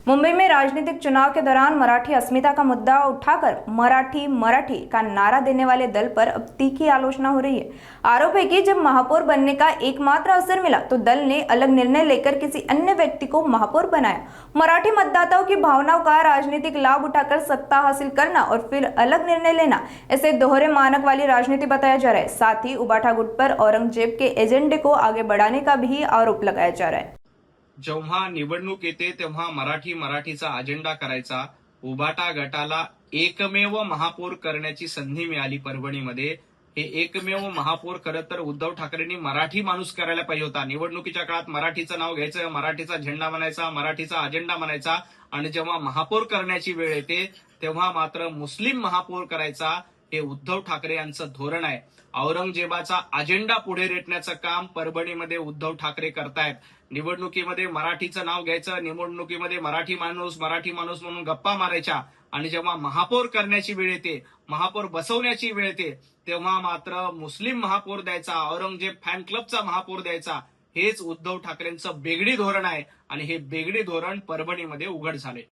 मुंबई में राजनीतिक चुनाव के दौरान मराठी अस्मिता का मुद्दा उठाकर मराठी मराठी का नारा देने वाले दल पर अब तीखी आलोचना हो रही है। आरोप है कि जब महापौर बनने का एकमात्र अवसर मिला तो दल ने अलग निर्णय लेकर किसी अन्य व्यक्ति को महापौर बनाया। मराठी मतदाताओं की भावनाओं का राजनीतिक लाभ उठाकर सत्ता हासिल करना और फिर अलग निर्णय लेना, इसे दोहरे मानक वाली राजनीति बताया जा रहा है। साथ ही उबाटा गुट पर औरंगजेब के एजेंडे को आगे बढ़ाने का भी आरोप लगाया जा रहा है। जेव्हा निवडणूक येते तेव्हा मराठीचा अजेंडा करायचा। उबाटा गटाला एकमेव महापौर करण्याची संधी मिळाली परभणीमध्ये। हे एकमेव महापौर खरं तर उद्धव ठाकरेंनी मराठी माणूस करायला पाहिजे होता। निवडणुकीच्या काळात मराठीचं नाव घ्यायचं, मराठीचा झेंडा म्हणायचा, मराठीचा अजेंडा म्हणायचा आणि जेव्हा महापौर करण्याची वेळ येते तेव्हा मात्र मुस्लिम महापौर करायचा। हे उद्धव ठाकरे यांचं धोरण आहे। औरंगजेबाचा अजेंडा पुढे रेटण्याचं काम परभणीमध्ये उद्धव ठाकरे करतायत। निवडणुकीमध्ये मराठीचं नाव घ्यायचं, निवडणुकीमध्ये मराठी माणूस म्हणून गप्पा मारायच्या आणि जेव्हा महापौर करण्याची वेळ येते, महापौर बसवण्याची वेळ येते तेव्हा मात्र मुस्लिम महापौर द्यायचा, औरंगजेब फॅन क्लबचा महापौर द्यायचा। हेच उद्धव ठाकरेंचं बेगडी धोरण आहे आणि हे बेगडी धोरण परभणीमध्ये उघड झाले।